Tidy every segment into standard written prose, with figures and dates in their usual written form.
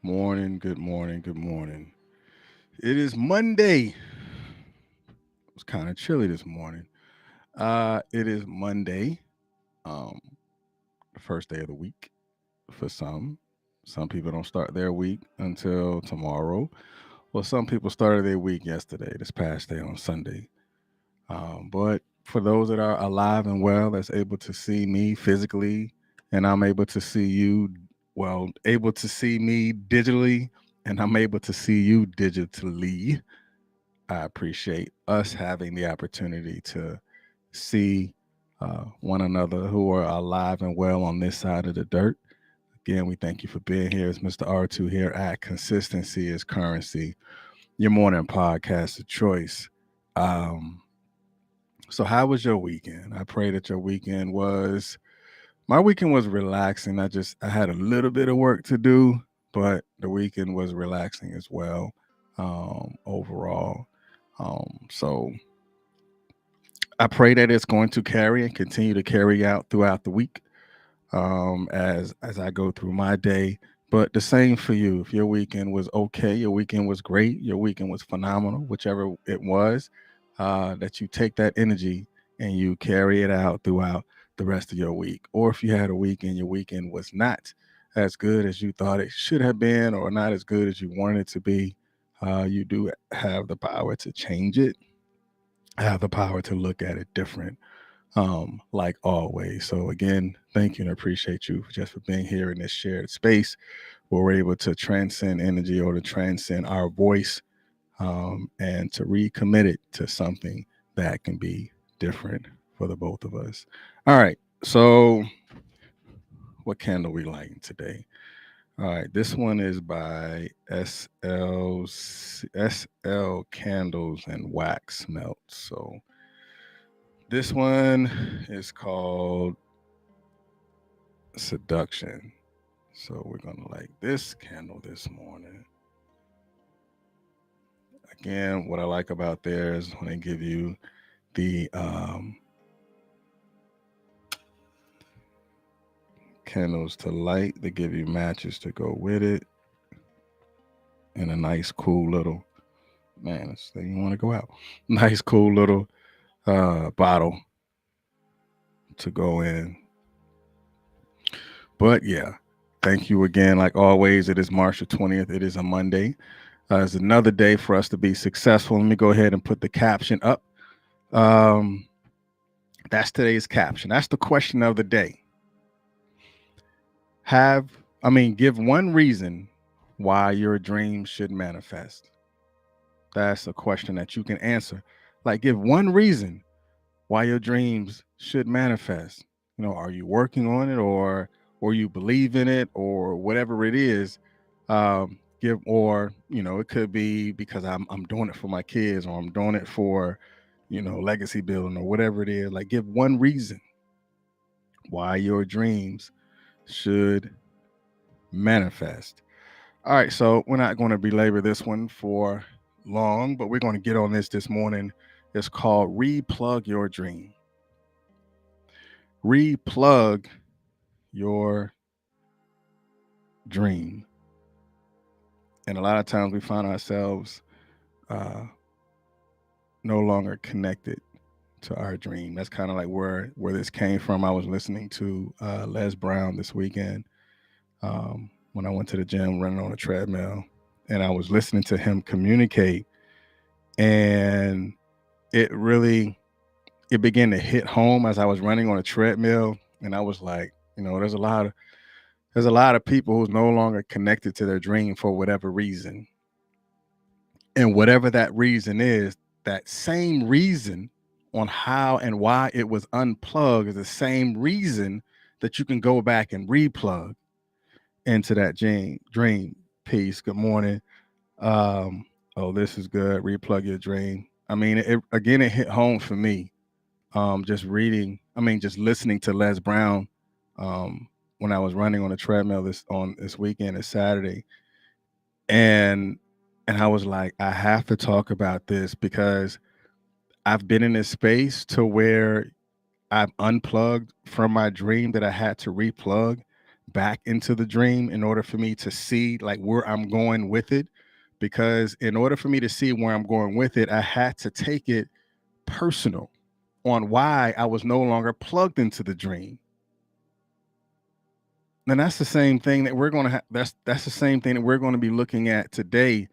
Morning, good morning, good morning. It is Monday. It was kind of chilly this morning. It is Monday, um, the first day of the week for some. Some people don't start their week until tomorrow. Well, some people started their week yesterday, this past day on Sunday. But for those that are alive and well, that's able to see me physically, and I'm able to see you, well, able to see me digitally, and I'm able to see you digitally. I appreciate us having the opportunity to see one another who are alive and well on this side of the dirt. Again, we thank you for being here. It's Mr. R2 here at Consistency is Currency, your morning podcast of choice. Um, so, how was your weekend? I pray that your weekend was. My weekend was relaxing. I had a little bit of work to do, but the weekend was relaxing as well. Overall, so I pray that it's going to carry and continue to carry out throughout the week, as I go through my day. But the same for you. If your weekend was okay, your weekend was great, your weekend was phenomenal, whichever it was, that you take that energy and you carry it out throughout the rest of your week. Or if you had a weekend, your weekend was not as good as you thought it should have been, or not as good as you wanted it to be, you do have the power to change it, have the power to look at it different, like always. So again, thank you and appreciate you just for being here in this shared space where we're able to transcend energy or to transcend our voice, and to recommit it to something that can be different for the both of us. All right. So what candle we lighting today? All right, this one is by SL Candles and Wax Melts. So this one is called Seduction. So we're gonna light this candle this morning. Again, what I like about theirs when they give you the candles to light, they give you matches to go with it, and a nice, cool little, man. This thing you want to go out. Nice, cool little bottle to go in. But yeah, thank you again. Like always, it is March the 20th. It is a Monday. It's another day for us to be successful. Let me go ahead and put the caption up. Um, that's today's caption. That's the question of the day. Give one reason why your dreams should manifest. That's a question that you can answer. Like, give one reason why your dreams should manifest. Are you working on it, or you believe in it, or whatever it is? Give or it could be because I'm doing it for my kids, or I'm doing it for legacy building, or whatever it is. Like, give one reason why your dreams should manifest. All right, so we're not going to belabor this one for long, but we're going to get on this morning. It's called Replug Your Dream. Replug your dream. And a lot of times we find ourselves uh, no longer connected to our dream. That's kind of like where this came from. I was listening to Les Brown this weekend, when I went to the gym running on a treadmill, and I was listening to him communicate, and it really it began to hit home as I was running on a treadmill, and I was like, there's a lot of people who's no longer connected to their dream for whatever reason. And whatever that reason is, that same reason on how and why it was unplugged is the same reason that you can go back and replug into that dream piece. Good morning. Oh, this is good. Replug your dream. I mean, it hit home for me. Just listening to Les Brown, um, when I was running on a treadmill this weekend, this Saturday, and I was like, I have to talk about this because I've been in this space to where I've unplugged from my dream that I had to replug, back into the dream in order for me to see like where I'm going with it. Because in order for me to see where I'm going with it, I had to take it personal on why I was no longer plugged into the dream. And that's the same thing that we're going to have. That's the same thing that we're going to be looking at today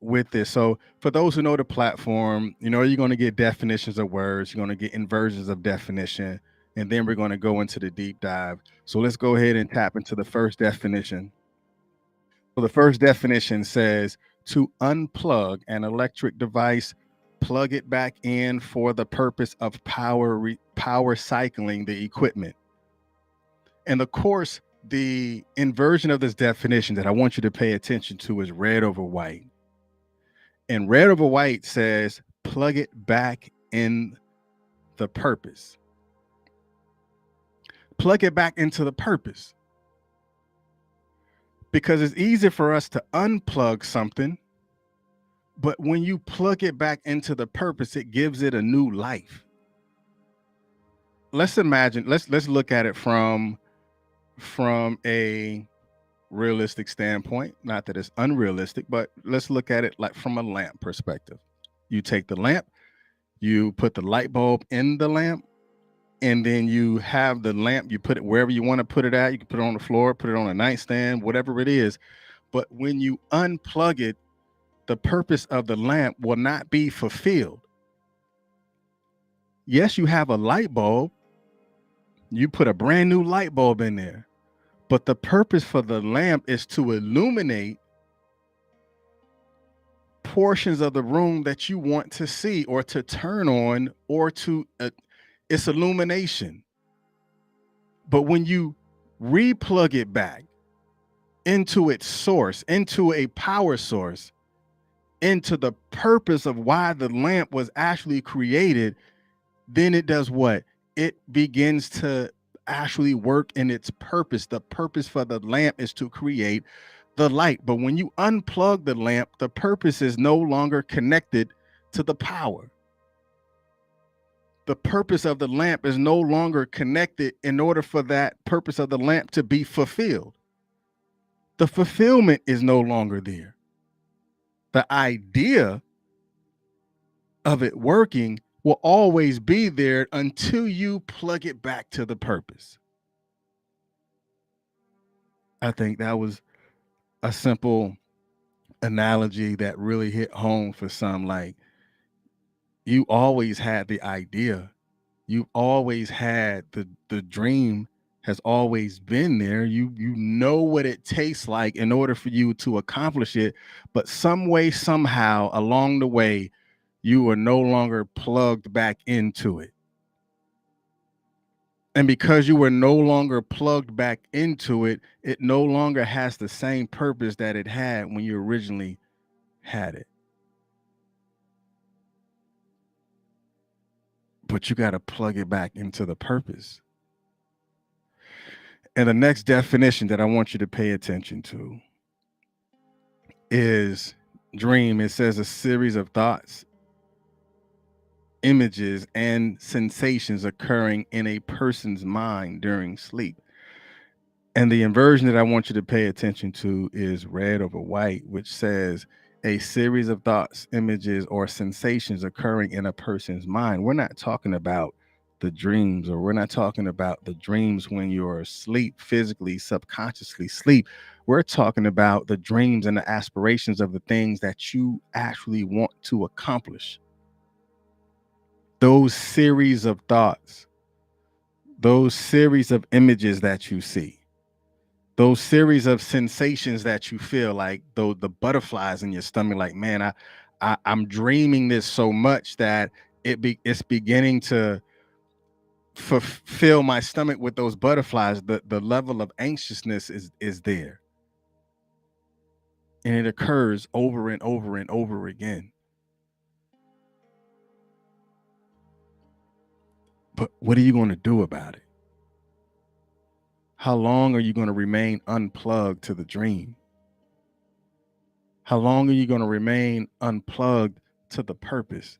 with this. So for those who know the platform, you're going to get definitions of words, you're going to get inversions of definition, and then we're going to go into the deep dive. So let's go ahead and tap into the first definition. So the first definition says to unplug an electric device, plug it back in for the purpose of power cycling the equipment. And of course, the inversion of this definition that I want you to pay attention to is red over white. And red over white says plug it back in the purpose. Plug it back into the purpose. Because it's easy for us to unplug something, but when you plug it back into the purpose, it gives it a new life. Let's imagine, let's look at it from a realistic standpoint. Not that it's unrealistic, but let's look at it like from a lamp perspective. You take the lamp, you put the light bulb in the lamp, and then you have the lamp, you put it wherever you want to put it at. You can put it on the floor, put it on a nightstand, whatever it is. But when you unplug it, the purpose of the lamp will not be fulfilled. Yes, you have a light bulb. You put a brand new light bulb in there. But the purpose for the lamp is to illuminate portions of the room that you want to see or to turn on or to it's illumination. But when you replug it back into its source, into a power source, into the purpose of why the lamp was actually created, then it does what? It begins to actually work in its purpose. The purpose for the lamp is to create the light. But when you unplug the lamp, the purpose is no longer connected to the power. The purpose of the lamp is no longer connected in order for that purpose of the lamp to be fulfilled. The fulfillment is no longer there. The idea of it working will always be there until you plug it back to the purpose. I think that was a simple analogy that really hit home for some. Like, you always had the idea, you always had the dream has always been there. You know what it tastes like in order for you to accomplish it, but some way, somehow along the way, you are no longer plugged back into it. And because you were no longer plugged back into it, it no longer has the same purpose that it had when you originally had it. But you got to plug it back into the purpose. And the next definition that I want you to pay attention to is dream. It says a series of thoughts, images, and sensations occurring in a person's mind during sleep. And the inversion that I want you to pay attention to is red over white, which says a series of thoughts, images, or sensations occurring in a person's mind. We're not talking about the dreams, or we're not talking about the dreams when you're asleep, physically, subconsciously sleep. We're talking about the dreams and the aspirations of the things that you actually want to accomplish. Those series of thoughts, those series of images that you see, those series of sensations that you feel, like the butterflies in your stomach, like, man, I'm dreaming this so much that it's beginning to fill my stomach with those butterflies. The level of anxiousness is there, and it occurs over and over and over again. But what are you going to do about it? How long are you going to remain unplugged to the dream? How long are you going to remain unplugged to the purpose?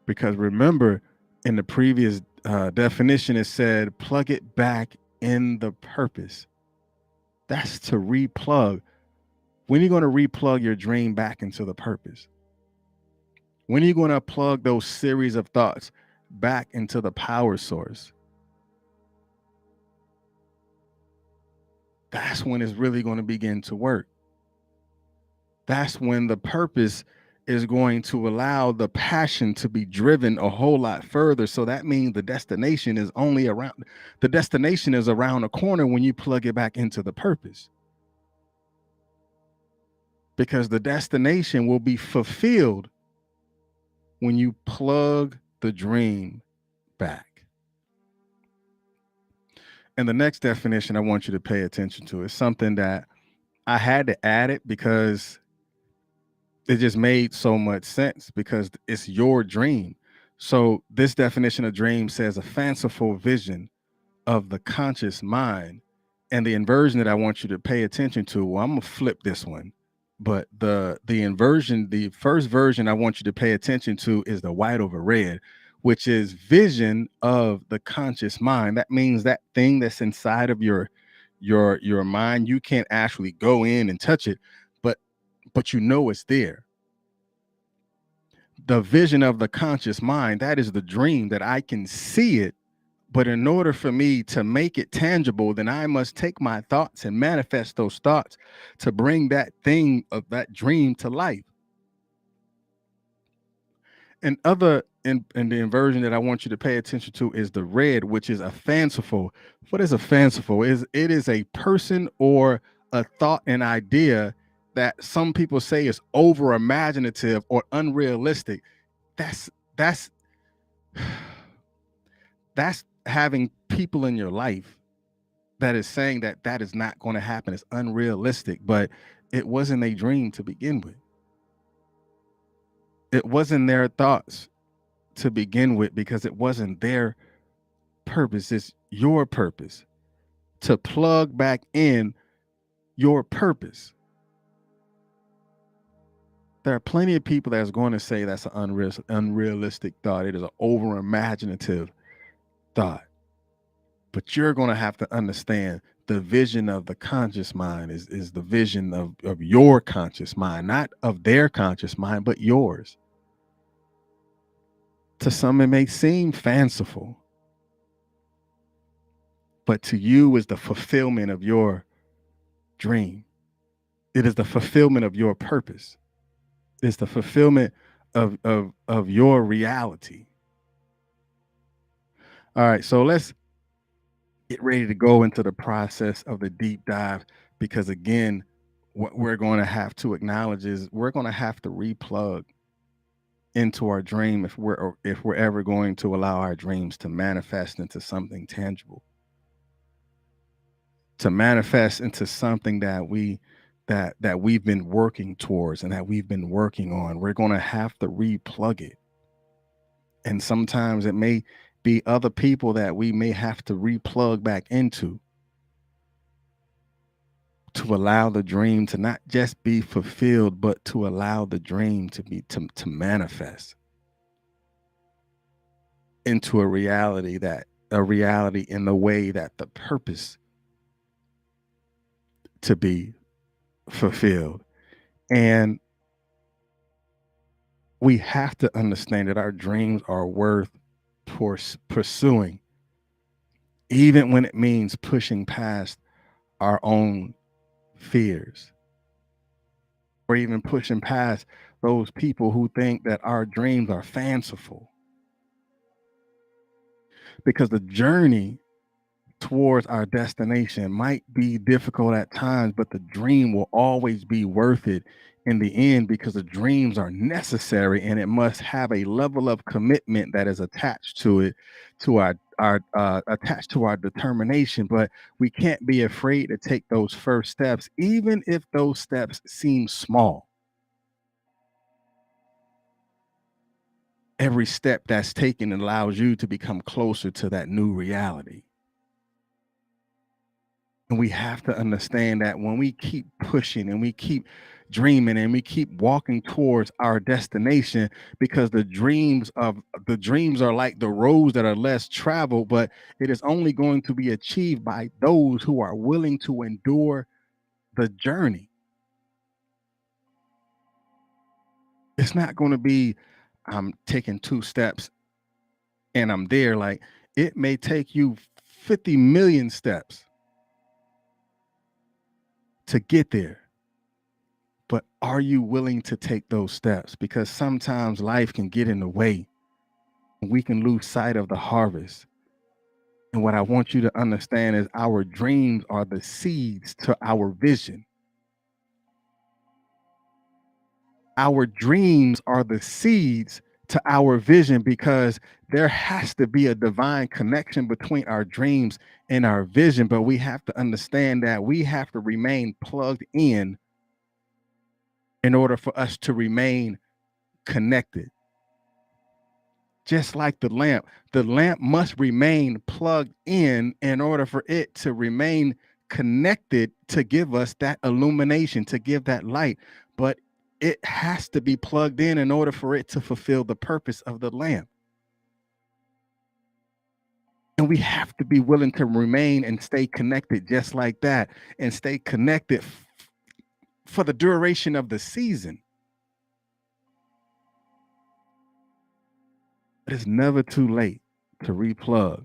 Because remember, in the previous definition, it said plug it back in the purpose. That's to replug. When are you going to replug your dream back into the purpose? When are you going to plug those series of thoughts back into the power source? That's when it's really going to begin to work. That's when the purpose is going to allow the passion to be driven a whole lot further. So that means the destination is around the corner when you plug it back into the purpose. Because the destination will be fulfilled when you plug the dream back. And the next definition I want you to pay attention to is something that I had to add it because it just made so much sense, because it's your dream. So this definition of dream says a fanciful vision of the conscious mind. And the inversion that I want you to pay attention to, well, I'm gonna flip this one, but the inversion, the first version I want you to pay attention to is the white over red, which is vision of the conscious mind. That means that thing that's inside of your mind, you can't actually go in and touch it, but you know it's there. The vision of the conscious mind, that is the dream, that I can see it. But in order for me to make it tangible, then I must take my thoughts and manifest those thoughts to bring that thing of that dream to life. And the inversion that I want you to pay attention to is the red, which is a fanciful. What is a fanciful? It is a person or a thought, an idea that some people say is over imaginative or unrealistic. That's that's having people in your life that is saying that that is not going to happen. It's unrealistic, but it wasn't a dream to begin with. It wasn't their thoughts to begin with, because it wasn't their purpose. It's your purpose to plug back in your purpose. There are plenty of people that's going to say that's an unrealistic thought. It is an over imaginative thought. But you're going to have to understand the vision of the conscious mind is the vision of your conscious mind, not of their conscious mind, but yours. To some, it may seem fanciful, but to you is the fulfillment of your dream. It is the fulfillment of your purpose. It's the fulfillment of your reality. All right, so let's get ready to go into the process of the deep dive, because again, what we're going to have to acknowledge is we're going to have to replug into our dream if we're ever going to allow our dreams to manifest into something tangible, to manifest into something that we've been working towards and that we've been working on. We're going to have to replug it. And sometimes it may be other people that we may have to replug back into to allow the dream to not just be fulfilled, but to allow the dream to manifest into a reality in the way that the purpose to be fulfilled. And we have to understand that our dreams are worth pursuing, even when it means pushing past our own fears, or even pushing past those people who think that our dreams are fanciful. Because the journey towards our destination might be difficult at times, but the dream will always be worth it in the end, because the dreams are necessary and it must have a level of commitment that is attached to it, to our attached to our determination. But we can't be afraid to take those first steps, even if those steps seem small. Every step that's taken allows you to become closer to that new reality. And we have to understand that when we keep pushing and we keep dreaming and we keep walking towards our destination, because the dreams are like the roads that are less traveled, but it is only going to be achieved by those who are willing to endure the journey. It's not going to be I'm taking 2 steps and I'm there. Like it may take you 50 million steps to get there. But are you willing to take those steps? Because sometimes life can get in the way. We can lose sight of the harvest. And what I want you to understand is our dreams are the seeds to our vision. Our dreams are the seeds to our vision because there has to be a divine connection between our dreams and our vision. But we have to understand that we have to remain plugged in order for us to remain connected. Just like the lamp must remain plugged in order for it to remain connected to give us that illumination, to give that light. But it has to be plugged in order for it to fulfill the purpose of the lamp. And we have to be willing to remain and stay connected just like that and stay connected for the duration of the season. But it's never too late to replug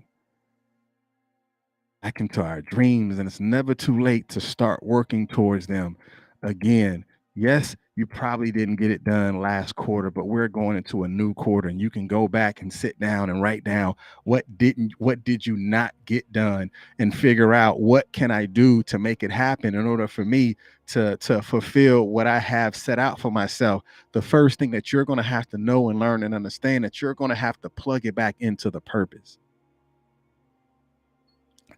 back into our dreams, and it's never too late to start working towards them again. Yes, you probably didn't get it done last quarter, but we're going into a new quarter, and you can go back and sit down and write down what did you not get done, and figure out what can I do to make it happen in order for me to fulfill what I have set out for myself. The first thing that you're going to have to know and learn and understand that you're going to have to plug it back into the purpose.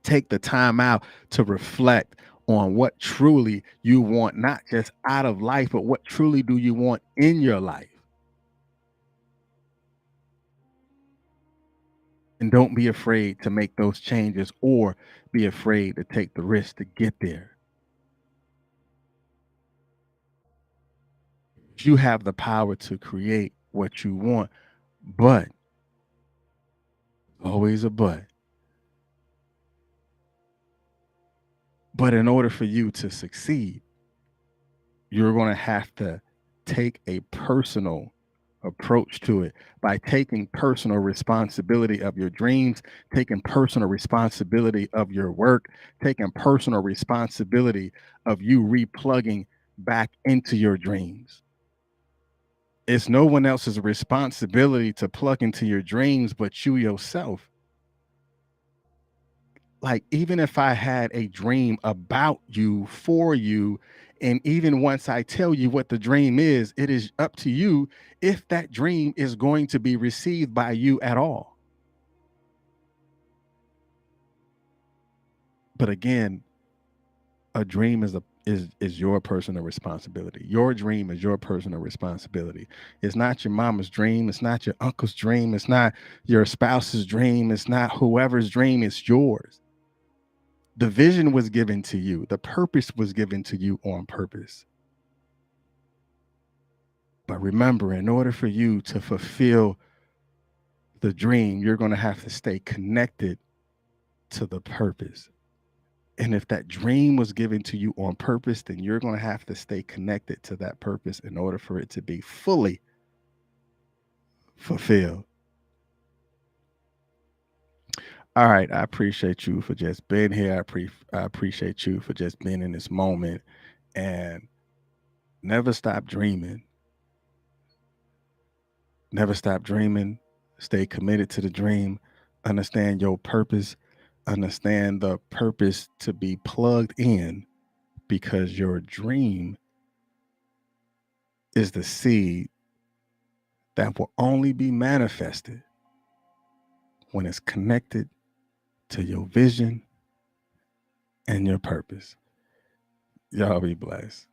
Take the time out to reflect on what truly you want, not just out of life, but what truly do you want in your life. And don't be afraid to make those changes or be afraid to take the risk to get there. You have the power to create what you want, but always a but in order for you to succeed, you're going to have to take a personal approach to it by taking personal responsibility of your dreams, taking personal responsibility of your work, taking personal responsibility of you replugging back into your dreams. It's no one else's responsibility to plug into your dreams but you yourself. Like, even if I had a dream about you, for you, and even once I tell you what the dream is, it is up to you if that dream is going to be received by you at all. But again, a dream is your personal responsibility. Your dream is your personal responsibility. It's not your mama's dream, it's not your uncle's dream, it's not your spouse's dream, it's not whoever's dream, it's yours. The vision was given to you. The purpose was given to you on purpose. But remember, in order for you to fulfill the dream, you're going to have to stay connected to the purpose. And if that dream was given to you on purpose, then you're going to have to stay connected to that purpose in order for it to be fully fulfilled. All right. I appreciate you for just being here. I appreciate you for just being in this moment, and never stop dreaming. Never stop dreaming. Stay committed to the dream. Understand your purpose. Understand the purpose to be plugged in, because your dream is the seed that will only be manifested when it's connected to your vision and your purpose. Y'all be blessed.